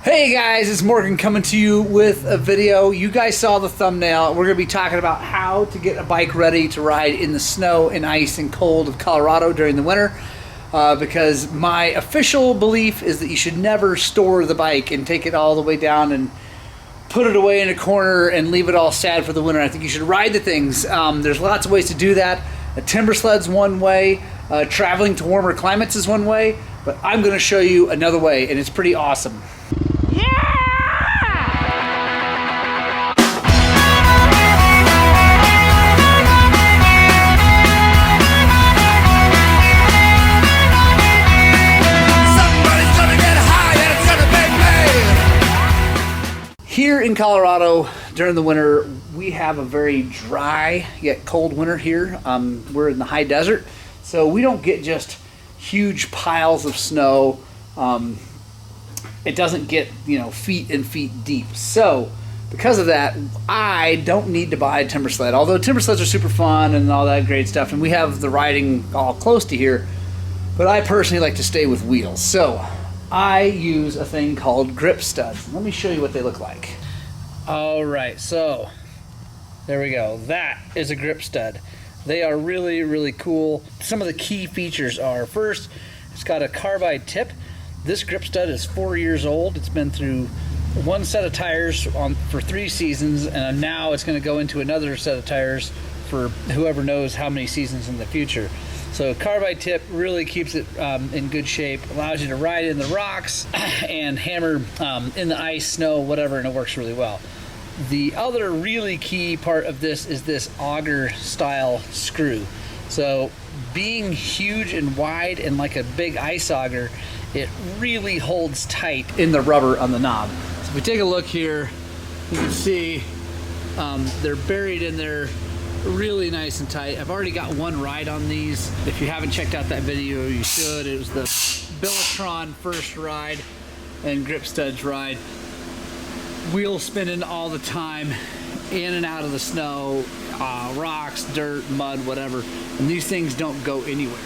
Hey guys, it's Morgan coming to you with a video. You guys saw the thumbnail. We're going to be talking about how to get a bike ready to ride in the snow and ice and cold of Colorado during the winter. Because my official belief is that you should never store the bike and take it all the way down and put it away in a corner and leave it all sad for the winter. I think you should ride the things. There's lots of ways to do that. A timber sled's one way. Traveling to warmer climates is one way. But I'm going to show you another way, and it's pretty awesome. Here in Colorado during the winter, we have a very dry yet cold winter here. We're in the high desert, so we don't get just huge piles of snow. It doesn't get, feet and feet deep. So because of that, I don't need to buy a timber sled. Although timber sleds are super fun and all that great stuff, and we have the riding all close to here, but I personally like to stay with wheels. So I use a thing called grip studs. Let me show you what they look like. All right, so there we go. That is a grip stud. They are really, really cool. Some of the key features are, first, it's got a carbide tip. This grip stud is 4 years old. It's been through one set of tires for 3 seasons, and now it's going to go into another set of tires for whoever knows how many seasons in the future. So carbide tip really keeps it in good shape, allows you to ride in the rocks and hammer in the ice, snow, whatever, and it works really well. The other really key part of this is this auger style screw. So being huge and wide and like a big ice auger, it really holds tight in the rubber on the knob. So if we take a look here, you can see they're buried in there really nice and tight. I've already got one ride on these. If you haven't checked out that video, you should. It was the Billetron first ride and grip studs ride. Wheels spinning all the time, in and out of the snow, rocks, dirt, mud, whatever. And these things don't go anywhere.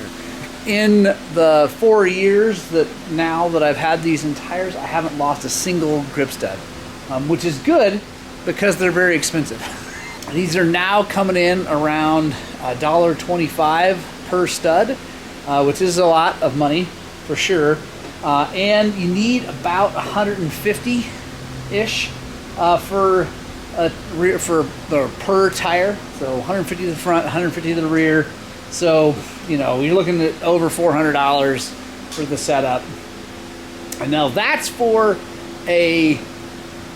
In the 4 years that I've had these in tires, I haven't lost a single grip stud, which is good because they're very expensive. These are now coming in around $1.25 per stud, which is a lot of money for sure. And you need about 150-ish for the per tire. So 150 to the front, 150 to the rear. So you're looking at over $400 for the setup. And now that's for a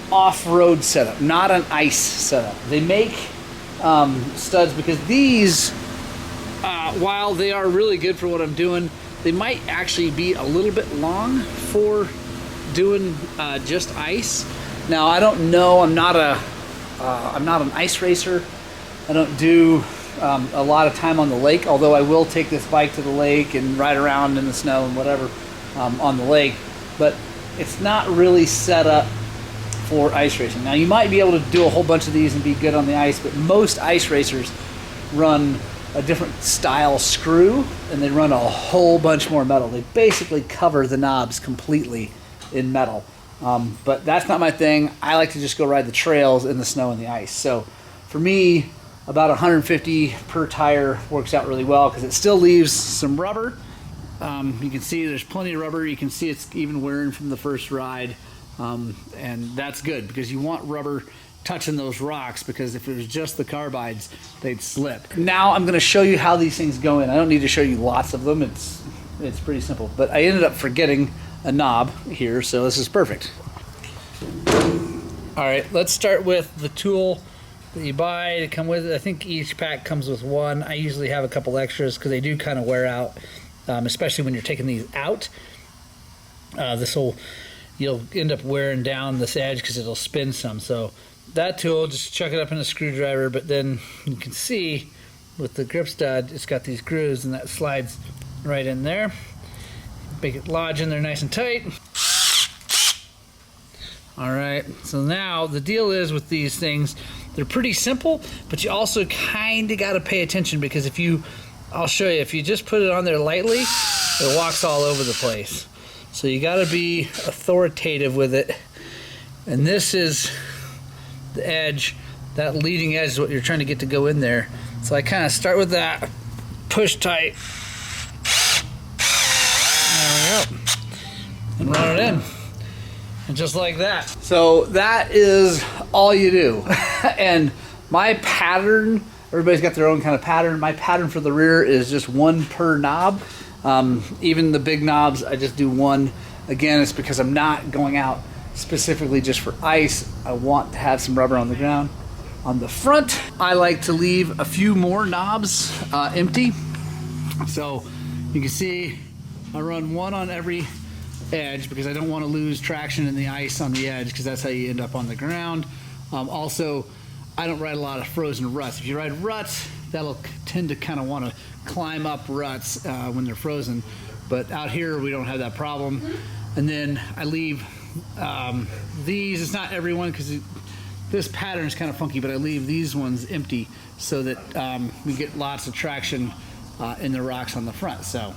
off-road setup, not an ice setup. They make studs because these, while they are really good for what I'm doing, they might actually be a little bit long for doing just ice. Now I don't know. I'm not an ice racer. I don't do a lot of time on the lake. Although I will take this bike to the lake and ride around in the snow and whatever on the lake. But it's not really set up for ice racing. Now you might be able to do a whole bunch of these and be good on the ice, but most ice racers run a different style screw and they run a whole bunch more metal. They basically cover the knobs completely in metal. But that's not my thing. I like to just go ride the trails in the snow and the ice. So for me, about 150 per tire works out really well because it still leaves some rubber. You can see there's plenty of rubber. You can see it's even wearing from the first ride. And that's good because you want rubber touching those rocks, because if it was just the carbides, they'd slip. Now I'm going to show you how these things go in. I don't need to show you lots of them. It's pretty simple, but I ended up forgetting a knob here, so this is perfect. All right, let's start with the tool that you buy to come with it. I think each pack comes with one. I usually have a couple extras because they do kind of wear out, especially when you're taking these out. You'll end up wearing down this edge because it'll spin some. So that tool, just chuck it up in a screwdriver, but then you can see with the grip stud, it's got these grooves and that slides right in there. Make it lodge in there nice and tight. All right, so now the deal is with these things, they're pretty simple, but you also kind of got to pay attention because I'll show you, if you just put it on there lightly, it walks all over the place. So you got to be authoritative with it And this is the edge. That leading edge is what you're trying to get to go in there. So I kind of start with that, push tight. There we go. And run it in. And just like that. So that is all you do. And my pattern, everybody's got their own kind of pattern. My pattern for the rear is just one per knob. Even the big knobs, I just do one. Again, it's because I'm not going out specifically just for ice. I want to have some rubber on the ground. On the front, I like to leave a few more knobs empty. So you can see I run one on every edge because I don't want to lose traction in the ice on the edge, because that's how you end up on the ground. Also, I don't ride a lot of frozen ruts. If you ride ruts, that'll tend to kind of want to climb up ruts when they're frozen. But out here, we don't have that problem. And then I leave these, it's not everyone because this pattern is kind of funky, but I leave these ones empty so that we get lots of traction in the rocks on the front. So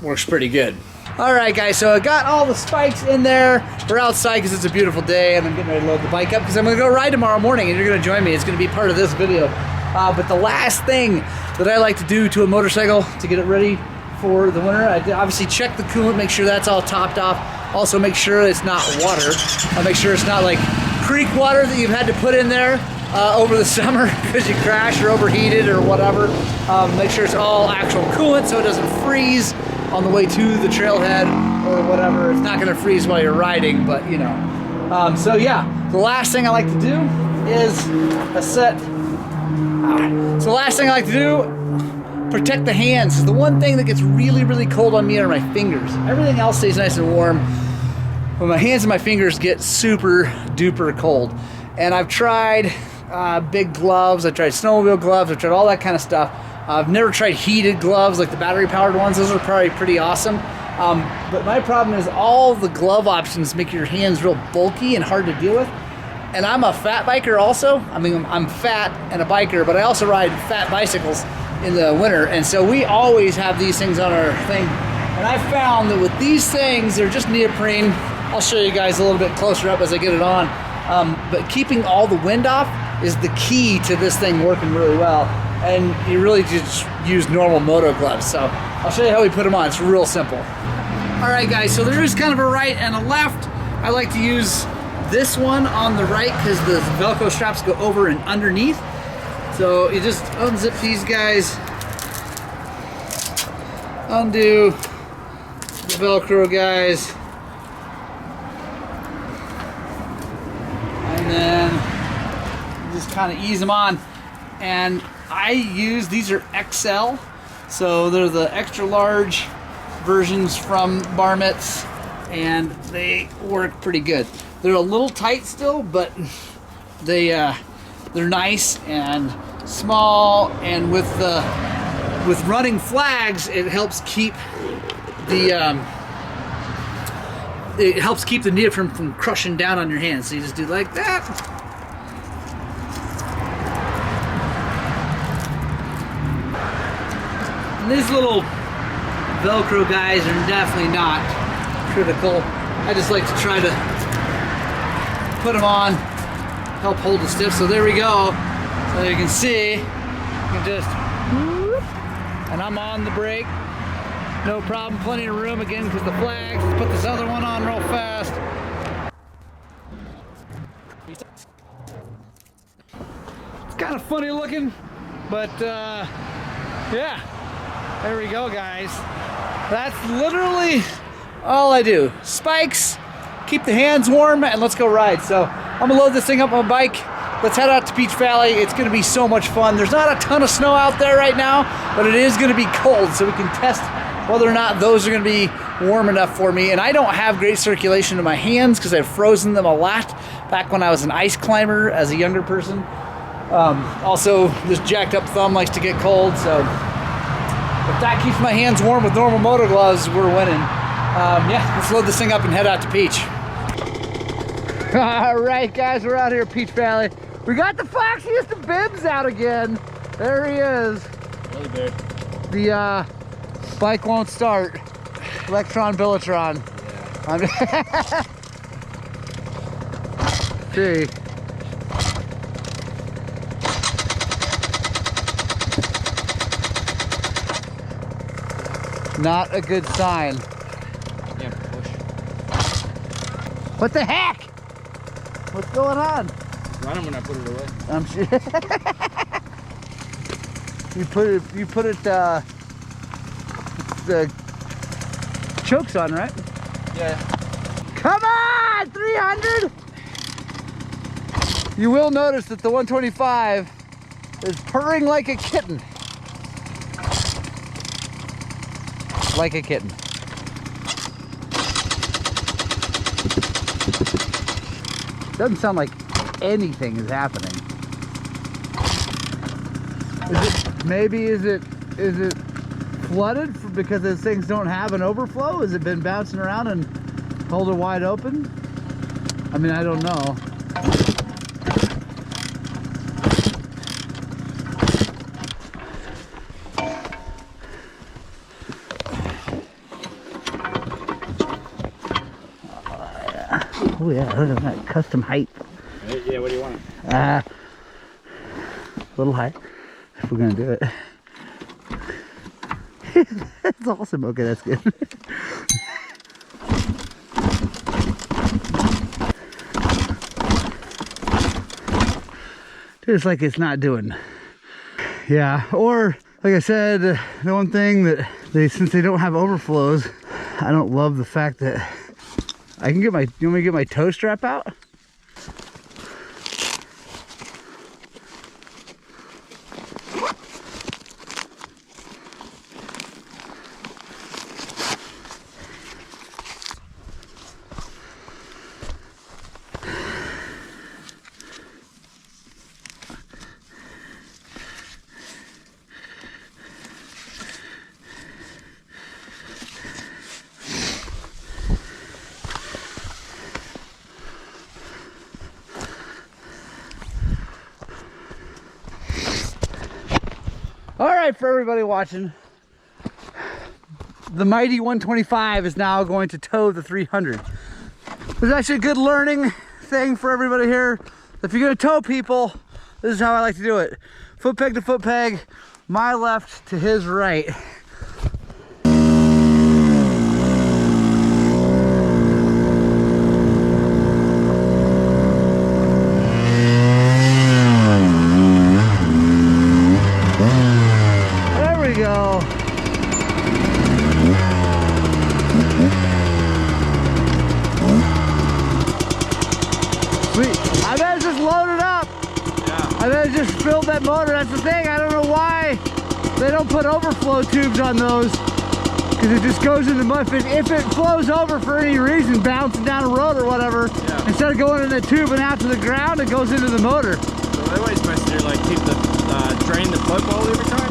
works pretty good. All right, guys, so I got all the spikes in there. We're outside because it's a beautiful day, and I'm getting ready to load the bike up because I'm going to go ride tomorrow morning, and you're going to join me. It's going to be part of this video. But the last thing that I like to do to a motorcycle to get it ready for the winter, I obviously check the coolant, make sure that's all topped off. Also make sure it's not water. Make sure it's not like creek water that you've had to put in there over the summer because you crashed or overheated or whatever. Make sure it's all actual coolant so it doesn't freeze on the way to the trailhead or whatever. It's not gonna freeze while you're riding, but you know. So yeah, the last thing I like to do is so the last thing I like to do, protect the hands. The one thing that gets really, really cold on me are my fingers. Everything else stays nice and warm, but my hands and my fingers get super duper cold. And I've tried big gloves, I've tried snowmobile gloves, I've tried all that kind of stuff. I've never tried heated gloves like the battery powered ones. Those are probably pretty awesome. But my problem is all the glove options make your hands real bulky and hard to deal with. And I'm a fat biker also. I mean, I'm fat and a biker, but I also ride fat bicycles in the winter. And so we always have these things on our thing. And I found that with these things, they're just neoprene. I'll show you guys a little bit closer up as I get it on. But keeping all the wind off is the key to this thing working really well. And you really just use normal moto gloves. So I'll show you how we put them on. It's real simple. All right, guys, so there is kind of a right and a left. I like to use this one on the right because the Velcro straps go over and underneath. So you just unzip these guys, undo the Velcro guys, and then just kind of ease them on. And I use, these are XL, so they're the extra large versions from Barmett's, and they work pretty good. They're a little tight still, but they're nice and small, and with running flags, it helps keep the neoprene from crushing down on your hands. So you just do like that. And these little Velcro guys are definitely not critical. I just like to try to put them on, help hold it stiff. So there we go. So you can see, you can just, and I'm on the brake. No problem, plenty of room again because the flags. Let's put this other one on real fast. It's kind of funny looking, but yeah. There we go, guys. That's literally all I do. Spikes, keep the hands warm, and let's go ride. So I'm gonna load this thing up on my bike. Let's head out to Peach Valley. It's gonna be so much fun. There's not a ton of snow out there right now, but it is gonna be cold, so we can test whether or not those are gonna be warm enough for me. And I don't have great circulation in my hands because I've frozen them a lot back when I was an ice climber as a younger person. Also, this jacked up thumb likes to get cold, so if that keeps my hands warm with normal moto gloves, we're winning. Yeah, let's load this thing up and head out to Peach. All right, guys, we're out here at Peach Valley. We got the foxiest of bibs out again. There he is. Really big. The bike won't start. Lectron, Billetron. Yeah. see. Not a good sign. Yeah, push. What the heck? What's going on? Running when I put it away. I'm sure. you put it the chokes on, right? Yeah. Come on, 300. You will notice that the 125 is purring like a kitten. Like a kitten. Doesn't sound like anything is happening. Is it flooded because those things don't have an overflow? Has it been bouncing around and hold it wide open? I mean, I don't know. Oh yeah, look at that custom height. Yeah, what do you want? A little high, if we're gonna do it. That's awesome. Okay, that's good. Just like it's not doing. Yeah, or like I said, the one thing that since they don't have overflows, I don't love the fact that I can get my, you want me to get my toe strap out? All right, for everybody watching, the mighty 125 is now going to tow the 300. It's actually a good learning thing for everybody here. If you're gonna tow people, this is how I like to do it. Foot peg to foot peg, my left to his right. Go. Sweet. I bet it's just loaded up. Yeah. I bet it just filled that motor. That's the thing. I don't know why they don't put overflow tubes on those, because it just goes in the mud. If it flows over for any reason, bouncing down a road or whatever, yeah, instead of going in the tube and out to the ground, it goes into the motor. So what are you supposed to do? Like keep the drain the float ball every time?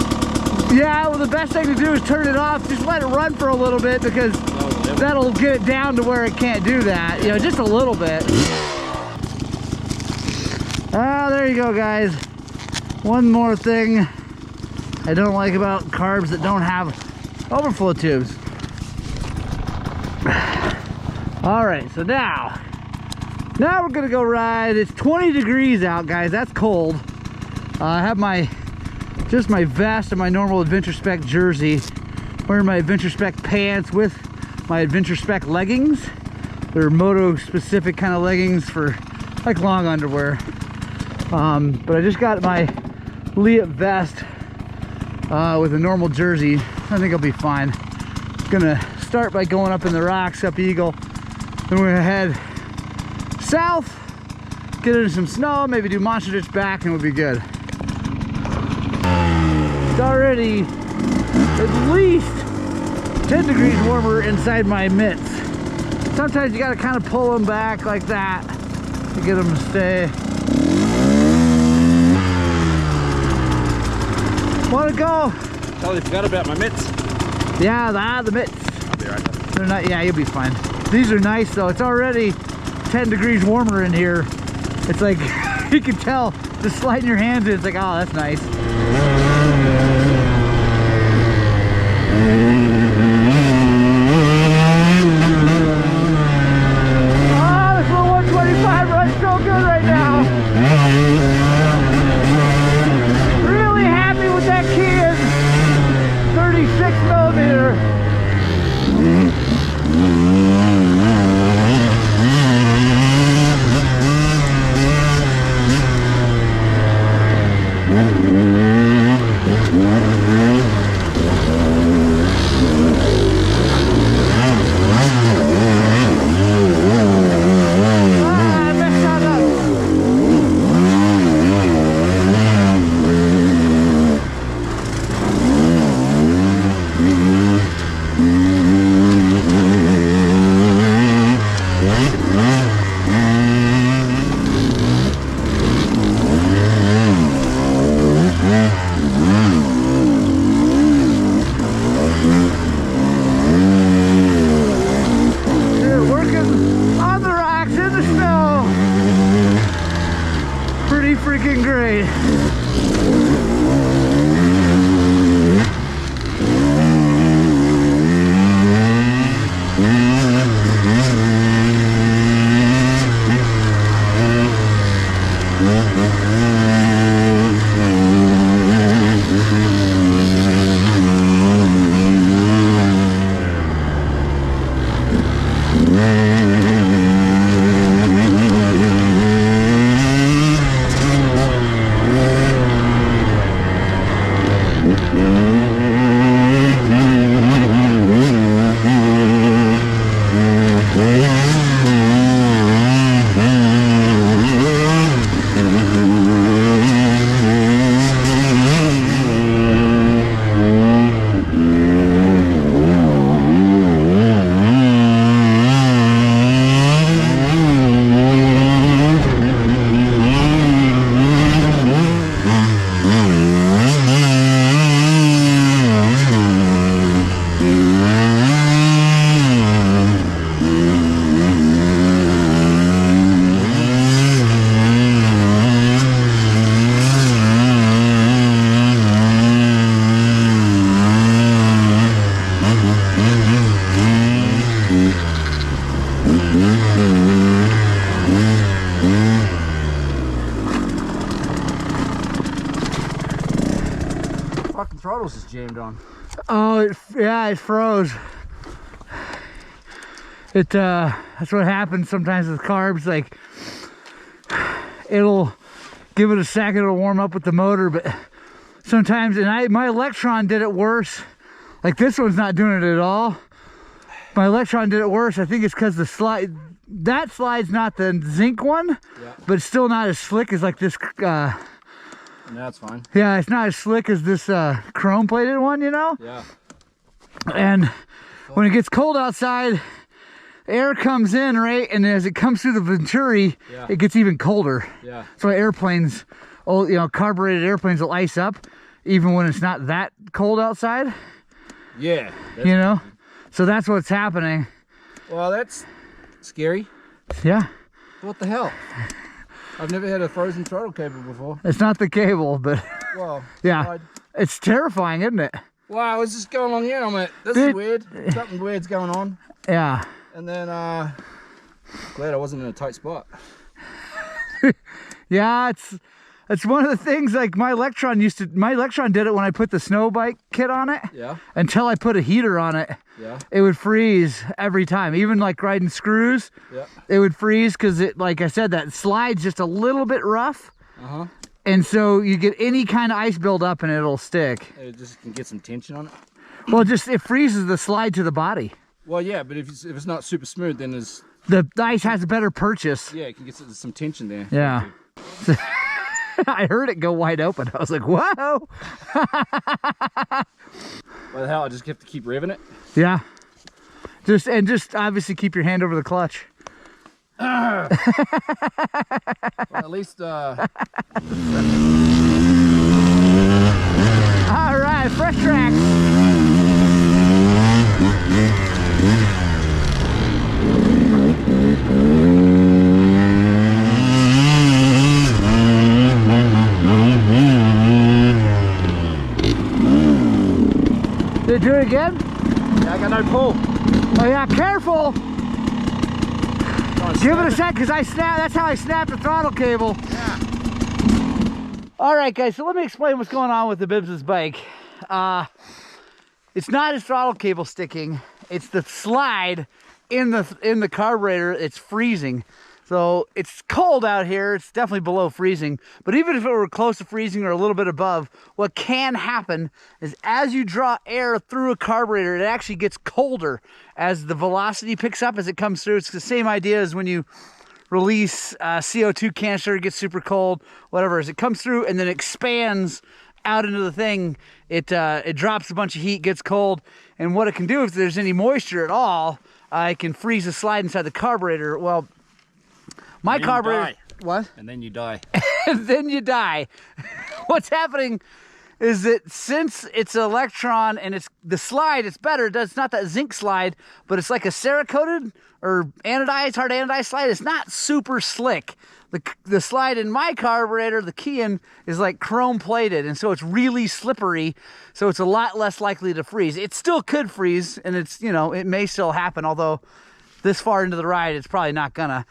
Yeah, well the best thing to do is turn it off, just let it run for a little bit, because that'll get it down to where it can't do that, you know, just a little bit. Ah, there you go guys. One more thing I don't like about carbs that don't have overflow tubes. All right, so now we're gonna go ride. It's 20 degrees out, guys, that's cold. I have just my vest and my normal Adventure Spec jersey, wearing my Adventure Spec pants with my Adventure Spec leggings. They're moto specific kind of leggings for like long underwear. But I just got my Leah vest with a normal jersey. I think I'll be fine. Gonna start by going up in the rocks, up Eagle. Then we're gonna head south, get into some snow, maybe do Monster Ditch back, and we'll be good. Already at least 10 degrees warmer inside my mitts. Sometimes you got to kind of pull them back like that to get them to stay. Want to go? Totally forgot about my mitts. Yeah, the mitts. I'll be right there. They're not, yeah, you'll be fine. These are nice though. It's already 10 degrees warmer in here. It's like, you can tell, just sliding your hands in, it's like, oh, that's nice. Oh, this little 125 runs so good right freaking great. Fucking throttles is jammed on. Oh, yeah, it froze. That's what happens sometimes with carbs. Like, it'll give it a second, it'll warm up with the motor, but sometimes, and my Lectron did it worse. Like, this one's not doing it at all. My Lectron did it worse. I think it's because the slide, that slide's not the zinc one, Yeah. but it's still not as slick as like this. No, that's fine. Yeah, it's not as slick as this chrome plated one, you know? Yeah. And when it gets cold outside, air comes in, right? And as it comes through the venturi, Yeah. it gets even colder. Yeah. So airplanes, you know, carbureted airplanes will ice up even when it's not that cold outside, Yeah. you know? So that's what's happening. Well, that's scary. Yeah. What the hell? I've never had a frozen throttle cable before. It's not the cable, but Well, yeah. slide. It's terrifying, isn't it? Well, I was just going along here and I'm like, this is weird. Something weird's going on. Yeah. And then, glad I wasn't in a tight spot. Yeah, it's one of the things, like my Lectron did it when I put the snow bike kit on it. Yeah. Until I put a heater on it. Yeah. It would freeze every time. Even like riding screws, Yeah. it would freeze because it, like I said, that slide's just a little bit rough. Uh-huh. And so you get any kind of ice build up and it'll stick. It just can get some tension on it. Well, it freezes the slide to the body. Well, yeah, but if it's not super smooth, then there's, The ice has a better purchase. yeah, it can get some tension there. Yeah. I heard it go wide open. I was like, whoa. Well, the hell, I just have to keep revving it. Yeah. Just obviously keep your hand over the clutch. Well, at least, All right, fresh track. Did it do it again? yeah, I got no pull. Oh yeah, careful. Give it a sec, because that's how I snapped the throttle cable. Yeah. All right, guys, so let me explain what's going on with the Bibbs' bike. It's not his throttle cable sticking. It's the slide in the carburetor. It's freezing. So it's cold out here. It's definitely below freezing. But even if it were close to freezing or a little bit above, what can happen is as you draw air through a carburetor, it actually gets colder as the velocity picks up as it comes through. It's the same idea as when you release CO2 canister, it gets super cold, whatever. As it comes through and then expands out into the thing, it drops a bunch of heat, gets cold. And what it can do, if there's any moisture at all, it can freeze the slide inside the carburetor. Well, my carburetor, what? And then you die. And then you die. What's happening is that since it's an Lectron and it's the slide, it's better. It's not that zinc slide, but it's like a Cerakoted or anodized, hard anodized slide. It's not super slick. The slide in my carburetor, the Kean, is like chrome plated, and so it's really slippery, so it's a lot less likely to freeze. It still could freeze, and it's, you know, it may still happen, although this far into the ride, it's probably not gonna.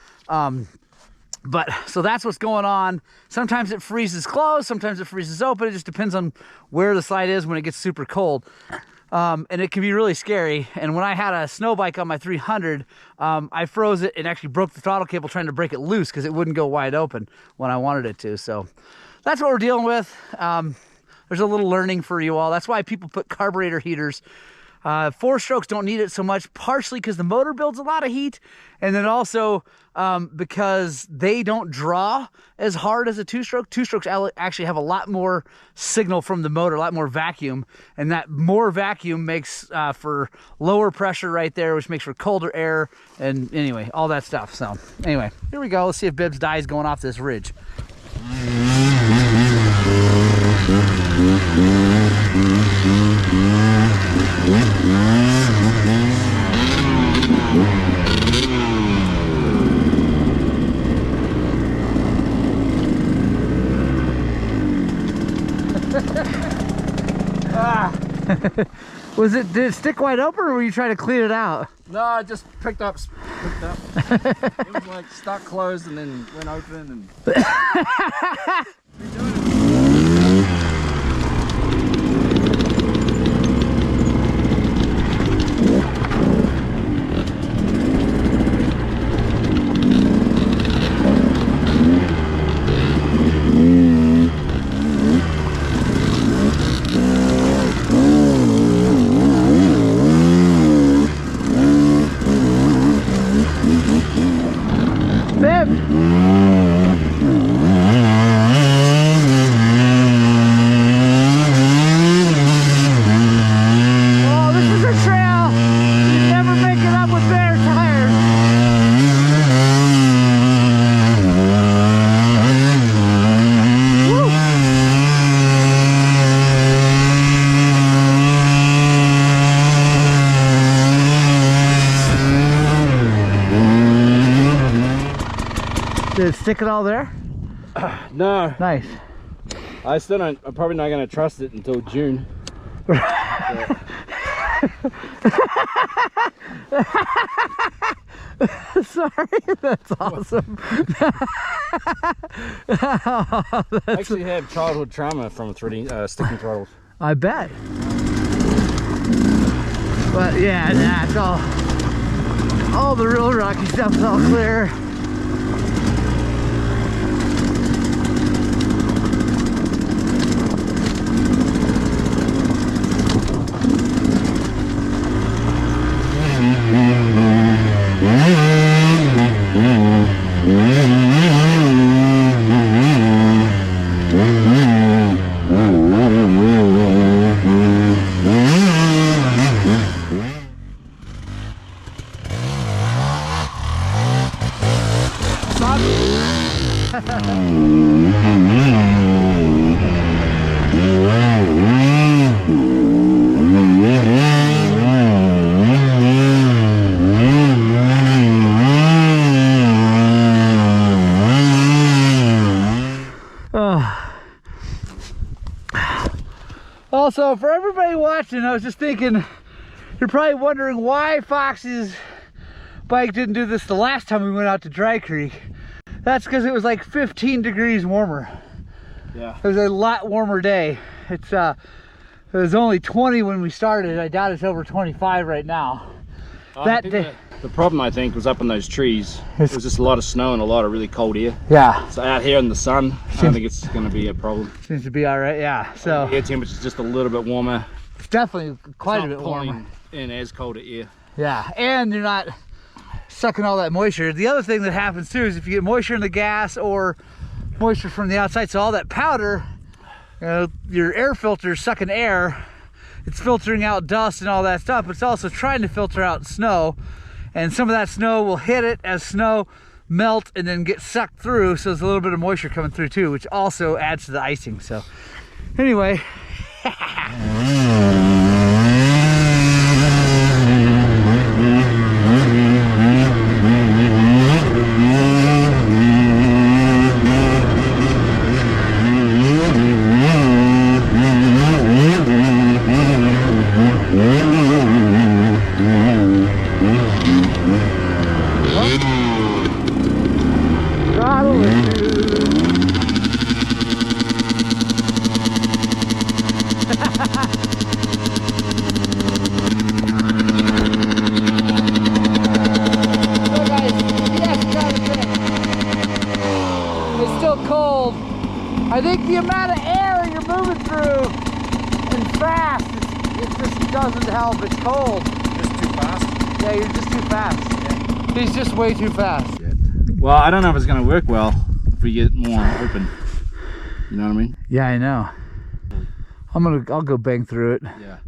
But so that's what's going on. Sometimes it freezes closed, sometimes it freezes open. It just depends on where the slide is when it gets super cold. And it can be really scary. And when I had a snow bike on my 300, I froze it and actually broke the throttle cable trying to break it loose because it wouldn't go wide open when I wanted it to. So that's what we're dealing with. There's a little learning for you all. That's why people put carburetor heaters. 4-strokes don't need it so much, partially because the motor builds a lot of heat, and then also because they don't draw as hard as a 2-stroke. 2-strokes actually have a lot more signal from the motor, a lot more vacuum, and that more vacuum makes for lower pressure right there, which makes for colder air, and anyway, all that stuff. So anyway, here we go. Let's see if Bibbs dies going off this ridge. Did it stick wide open, or were you trying to clean it out? No, I just picked up. It was like stuck closed and then went open and. Did it stick it all there? No. Nice. I still don't. I'm probably not going to trust it until June. Sorry, that's awesome. I actually have childhood trauma from sticking throttles. I bet. But yeah, it's all the real rocky stuff's all clear. Also, for everybody watching, I was just thinking, you're probably wondering why Fox's bike didn't do this the last time we went out to Dry Creek. That's because it was like 15 degrees warmer. Yeah. It was a lot warmer day. It was only 20 when we started. I doubt it's over 25 right now. That day. The problem, I think, was up in those trees. There was just a lot of snow and a lot of really cold air. Yeah. So out here in the sun, I don't think it's going to be a problem. Seems to be all right, yeah. So the air temperature's just a little bit warmer. It's definitely quite a bit pulling warmer. in as cold air. Yeah, and you're not sucking all that moisture. The other thing that happens too is if you get moisture in the gas or moisture from the outside, so all that powder, your air filter is sucking air. It's filtering out dust and all that stuff, but it's also trying to filter out snow. And some of that snow will hit it as snow melt and then get sucked through, so there's a little bit of moisture coming through too, which also adds to the icing. So anyway, I think the amount of air you're moving through and fast, it just doesn't help. It's cold. Just too fast? Yeah, you're just too fast. Yeah. He's just way too fast. Well, I don't know if it's going to work well if we get more open. You know what I mean? Yeah, I know. I'll go bang through it. Yeah.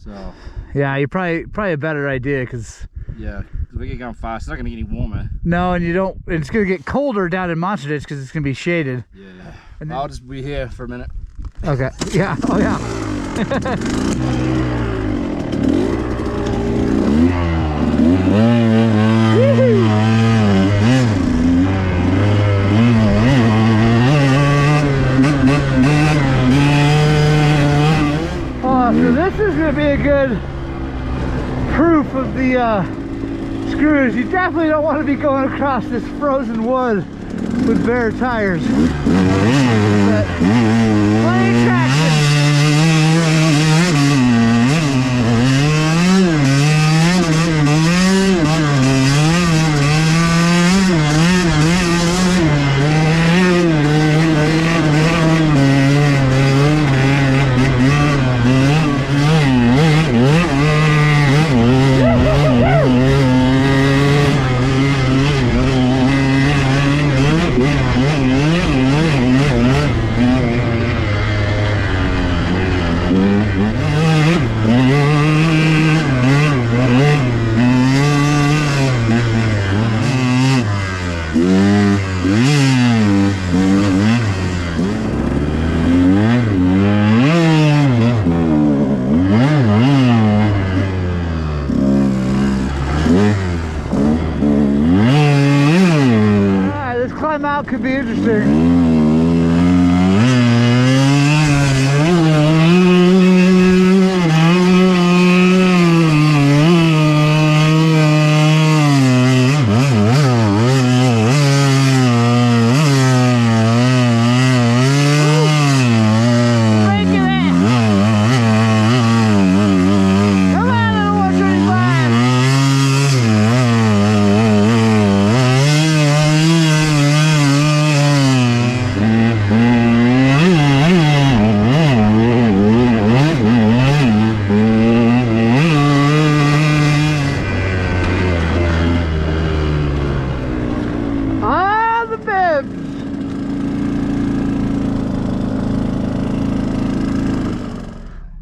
So. Yeah, you're probably a better idea because. Yeah, because we get going fast. It's not going to get any warmer. No, and you don't. It's going to get colder down in Monster Ditch because it's going to be shaded. Yeah. And then, I'll just be here for a minute. Okay. Yeah. Oh yeah. Oh, so this is going to be a good proof of the screws. You definitely don't want to be going across this frozen wood with bare tires. But plenty of traction. Could be interesting.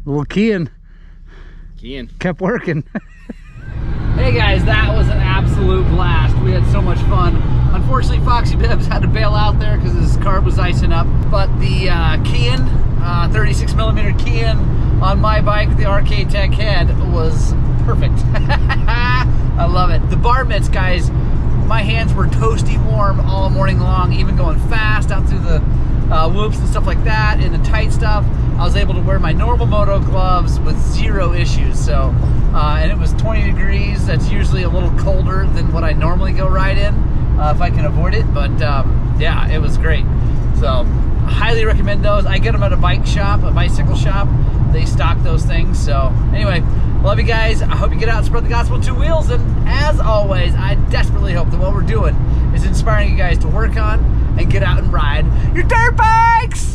Little keying kept working. Hey guys, that was an absolute blast. We had so much fun. Unfortunately, Foxy Bibbs had to bail out there because his carb was icing up. But the keying, 36mm keying on my bike with the RK Tech head was perfect. I love it. The bar mitts, guys, my hands were toasty warm all morning long, even going fast out through the whoops and stuff like that, and the tight stuff. I was able to wear my normal moto gloves with zero issues. So, and it was 20 degrees. That's usually a little colder than what I normally go ride in, if I can avoid it. But yeah, it was great. So, highly recommend those. I get them at a bike shop, a bicycle shop. They stock those things. So, anyway, love you guys. I hope you get out and spread the gospel two wheels. And as always, I desperately hope that what we're doing is inspiring you guys to work on and get out and ride your dirt bikes.